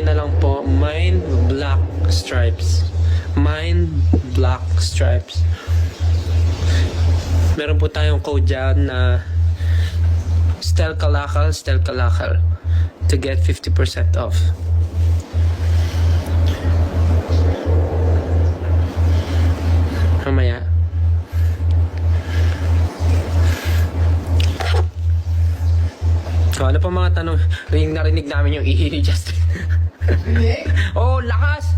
try na lang po, Mind Black Stripes. Mind Black Stripes. Meron po tayong code dyan na Stel Kalakal to get 50% off. Mamaya. So, ano pa mga tanong? Narinig namin yung ihi ni Justin. Oh, lakas!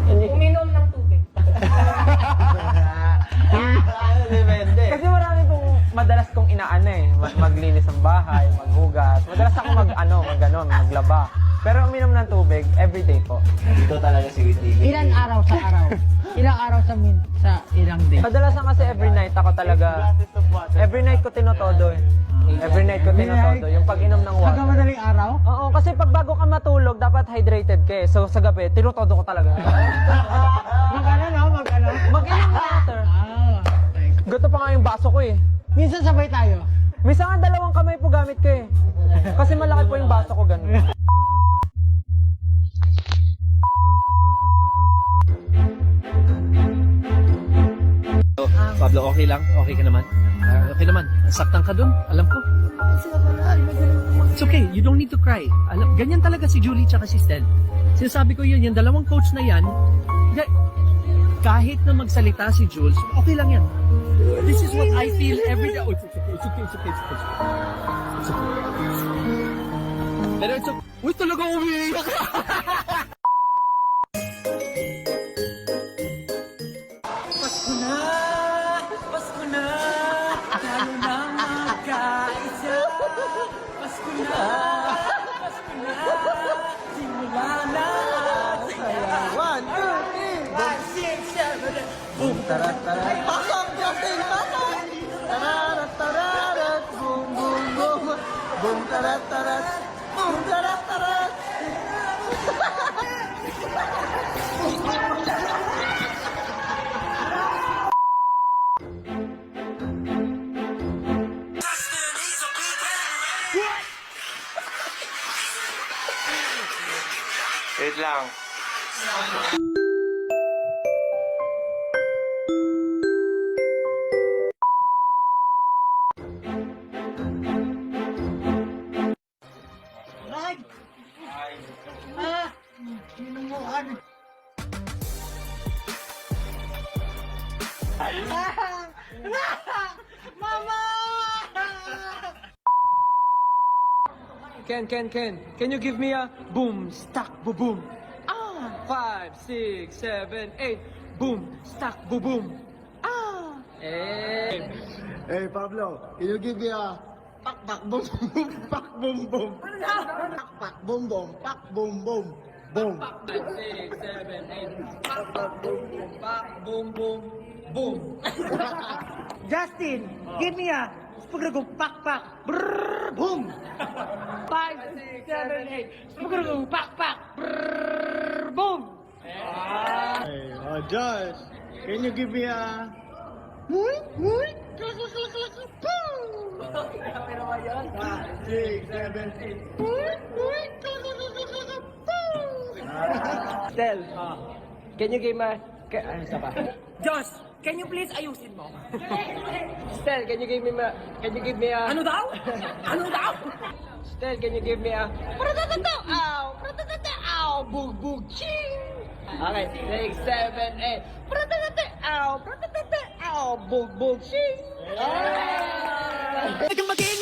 Uminom ng tubig. Depende. Kasi marami kong madalas kong inaano eh. Maglinis ng bahay, maghugas. Madalas ako maglaba. Pero uminom ng tubig, everyday po. Ito talaga si Whitney. Ilang araw sa araw? Ilang araw sa ilang day? Kadalasan kasi every night ako talaga, every night ko tinotodo eh. Every night ko tinotodo, yung pag-inom ng water. Hanggang madaling araw? Oo, kasi pag bago ka matulog, dapat hydrated ka eh. So sa gabi, tinotodo ko talaga. Mag-ano no? Mag-ano? Mag-inom ng water. Okay. Gato pa nga yung baso ko eh. Minsan sabay tayo. Minsan nga dalawang kamay po gamit ko eh. Kasi malaki po yung baso ko ganun. Pablo, okay lang? Okay ka naman? Okay naman. Saktan ka dun? Alam ko. It's okay. You don't need to cry. Ganyan talaga si Julie tsaka si Stel. Sinasabi ko yun, yung dalawang coach na yan, kahit na magsalita si Jules, okay lang yan. This is what I feel every day. Oh, it's okay. Pero it's okay. Uy, talaga umiiyak ka! Pasko na! Pasko na! Tayo na magkaisa! Pasko na! Pasko na! Simula na ang saya! 1, 2, 3! 1, 6, 7, 8! Boom! Tarat! Tarat! Pasok! Justin! Pasok! Tararat! Tararat! Boom! Boom! Boom! Boom! Tarat! Tarat! Boom! Tarat! Tarat! Wait lang. Lag! Ah! Minuhan! Mama! Ken, can you give me a boom, stack, boom, boom? 5, 6, 7, 8. Boom, stack, boom, boom. Hey Pablo, can you give me a pak pak boom boom pak boom boom pak pak boom boom pak boom boom boom 5, 6, 7, 8. Pak, pak, boom, boom, pak, boom, boom, boom. Justin, give me a spagagong pak pak brrrr boom. 5, 6, 7, 8. Spagagong pak pak brrrr boom. Hey, Josh, can you give me a klak klak klak klak klak boom 5, 6, 7, 8 klak klak klak klak klak boom. Stel, can you give me... Ano isa pa? Josh, can you please ayusin mo? Stel, can you give me a... Ano daw? Ano daw? Stel, can you give me a... Ow! Ow! Bug, bug, ching! Okay, 6, 7, 8. Ow! Ow! Bug, bug, ching! Huwag kang maging